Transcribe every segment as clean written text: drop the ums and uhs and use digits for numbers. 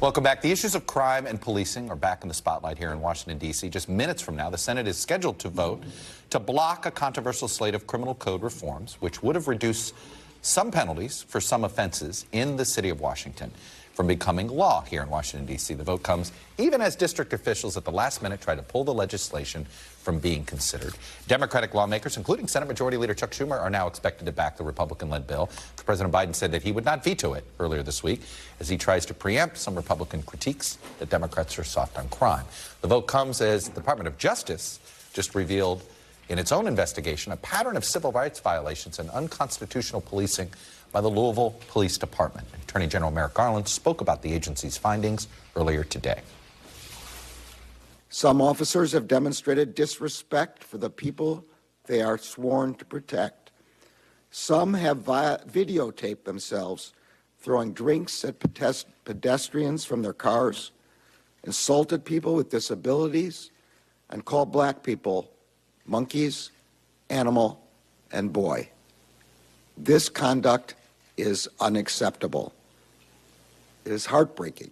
Welcome back. The issues of crime and policing are back in the spotlight here in Washington, D.C. Just minutes from now, the Senate is scheduled to vote to block a controversial slate of criminal code reforms, which would have reduced some penalties for some offenses in the city of Washington from becoming law here in Washington, D.C. The vote comes even as district officials at the last minute try to pull the legislation from being considered. Democratic lawmakers, including Senate Majority Leader Chuck Schumer, are now expected to back the Republican-led bill. President Biden said that he would not veto it earlier this week as he tries to preempt some Republican critiques that Democrats are soft on crime. The vote comes as the Department of Justice just revealed in its own investigation a pattern of civil rights violations and unconstitutional policing by the Louisville Police Department. Attorney General Merrick Garland spoke about the agency's findings earlier today. Some officers have demonstrated disrespect for the people they are sworn to protect. Some have videotaped themselves throwing drinks at pedestrians from their cars, insulted people with disabilities, and called black people monkeys, animal, and boy. This conduct is unacceptable. It is heartbreaking.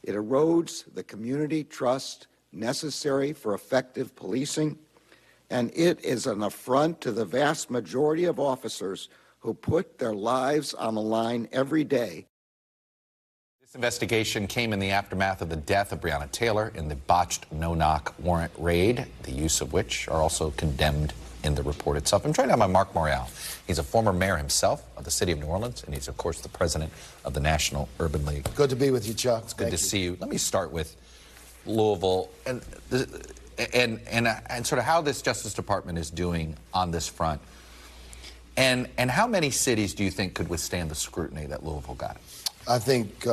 It erodes the community trust necessary for effective policing, and it is an affront to the vast majority of officers who put their lives on the line every day. This investigation came in the aftermath of the death of Breonna Taylor in the botched no-knock warrant raid, the use of which are also condemned in the report itself. I'm joined now by Marc Morial. He's a former mayor himself of the city of New Orleans, and he's, of course, the president of the National Urban League. Good to be with you, Chuck. It's good to see you. Let me start with Louisville and sort of how this Justice Department is doing on this front. And how many cities do you think could withstand the scrutiny that Louisville got? I think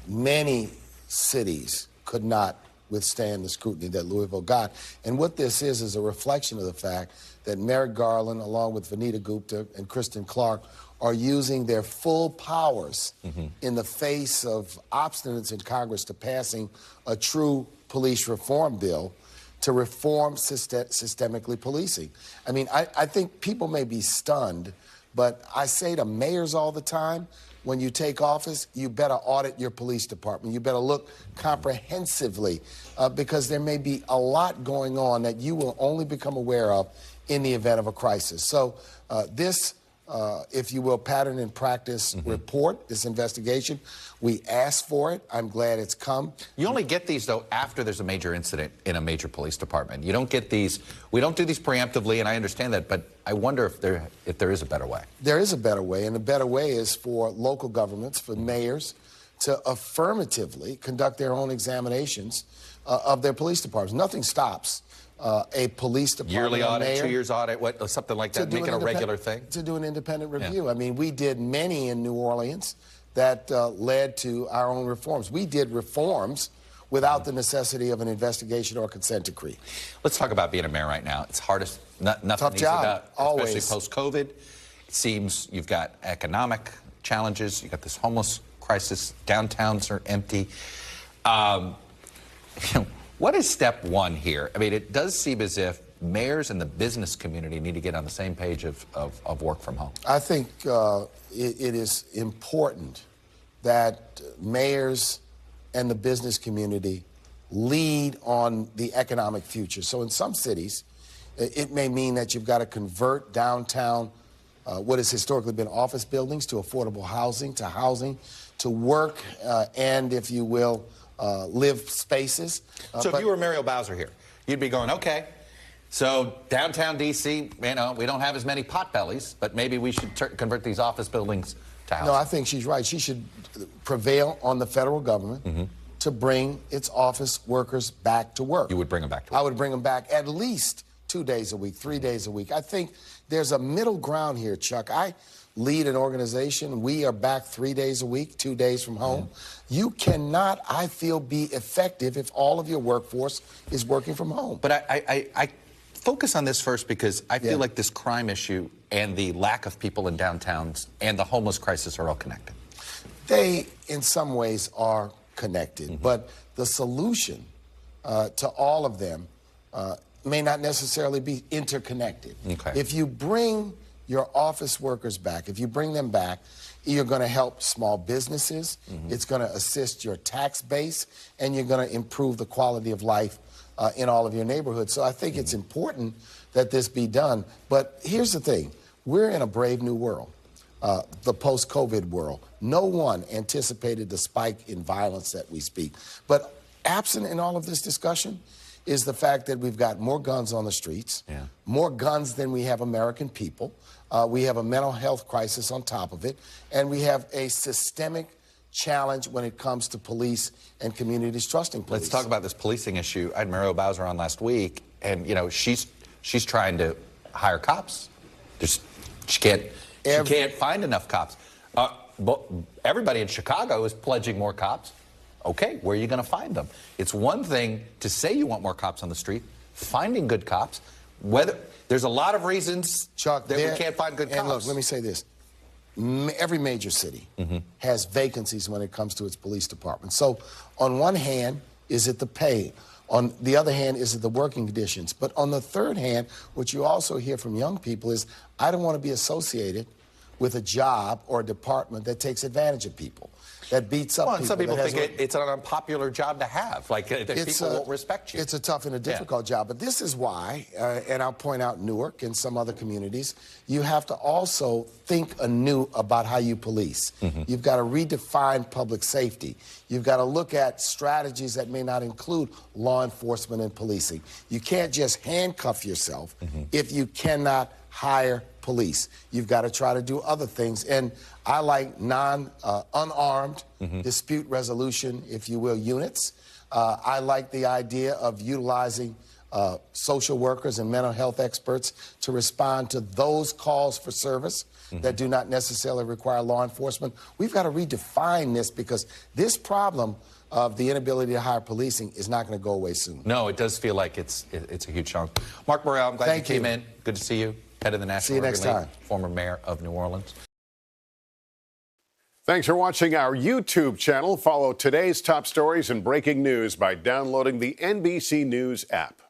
many cities could not withstand the scrutiny that Louisville got. And what this is a reflection of the fact that Merrick Garland, along with Vanita Gupta and Kristen Clark, are using their full powers in the face of obstinance in Congress to passing a true police reform bill to reform systemically policing. I mean, I think people may be stunned, but I say to mayors all the time, when you take office, you better audit your police department. You better look comprehensively because there may be a lot going on that you will only become aware of in the event of a crisis. So this, if you will, pattern and practice report, this investigation, we asked for it. I'm glad it's come. You only get these, though, after there's a major incident in a major police department. You don't get these, we don't do these preemptively, and I understand that, but I wonder if there is a better way. There is a better way, and the better way is for local governments, for mayors, to affirmatively conduct their own examinations of their police departments. Nothing stops a police department, yearly audit, mayor, 2 years audit, something like that, make it a regular thing? To do an independent review. Yeah. I mean, we did many in New Orleans that led to our own reforms. We did reforms without the necessity of an investigation or consent decree. Let's talk about being a mayor right now. It's hardest, nothing tough easy job, about, always. especially post-COVID. It seems you've got economic challenges, you've got this homeless crisis, downtowns are empty. What is step one here? I mean, it does seem as if mayors and the business community need to get on the same page of work from home. I think it is important that mayors and the business community lead on the economic future. So in some cities, it may mean that you've got to convert downtown what has historically been office buildings to affordable housing, to work, and, if you will, live spaces. So if you were Muriel Bowser here, you'd be going, okay, so downtown D.C., you know, we don't have as many potbellies, but maybe we should convert these office buildings to housing. No, I think she's right. She should prevail on the federal government to bring its office workers back to work. You would bring them back to work? I would bring them back at least 2 days a week, 3 days a week. I think there's a middle ground here, Chuck. I lead an organization. We are back 3 days a week, 2 days from home. You cannot, I feel, be effective if all of your workforce is working from home. But I focus on this first because I feel like this crime issue and the lack of people in downtowns and the homeless crisis are all connected. They, in some ways, are connected, but the solution to all of them may not necessarily be interconnected. Okay. If you bring your office workers back, if you bring them back, You're going to help small businesses. It's going to assist your tax base, and you're going to improve the quality of life in all of your neighborhoods. So I think it's important that this be done. But here's the thing. We're in a brave new world, the post-COVID world. No one anticipated the spike in violence that we speak. But absent in all of this discussion is the fact that we've got more guns on the streets, more guns than we have American people. We have a mental health crisis on top of it, and we have a systemic challenge when it comes to police and communities trusting police. Let's talk about this policing issue. I had Muriel Bowser on last week, and you know she's trying to hire cops. She can't find enough cops. But everybody in Chicago is pledging more cops. Okay, where are you going to find them? It's one thing to say you want more cops on the street, finding good cops. There's a lot of reasons, Chuck, that we can't find good cops. And look, let me say this. Every major city has vacancies when it comes to its police department. So on one hand, is it the pay? On the other hand, is it the working conditions? But on the third hand, what you also hear from young people is, I don't want to be associated with a job or a department that takes advantage of people, that beats up people. Some people think it's an unpopular job to have, like people won't respect you. It's a tough and a difficult job, but this is why, and I'll point out Newark and some other communities, you have to also think anew about how you police. You've got to redefine public safety. You've got to look at strategies that may not include law enforcement and policing. You can't just handcuff yourself if you cannot hire police. You've got to try to do other things. And I like unarmed dispute resolution, if you will, units. I like the idea of utilizing social workers and mental health experts to respond to those calls for service that do not necessarily require law enforcement. We've got to redefine this, because this problem of the inability to hire policing is not going to go away soon. No, it does feel like it's a huge chunk. Marc Morial, I'm glad you came in. Good to see you. Head of the National Urban League, former mayor of New Orleans. Thanks for watching our YouTube channel. Follow today's top stories and breaking news by downloading the NBC News app.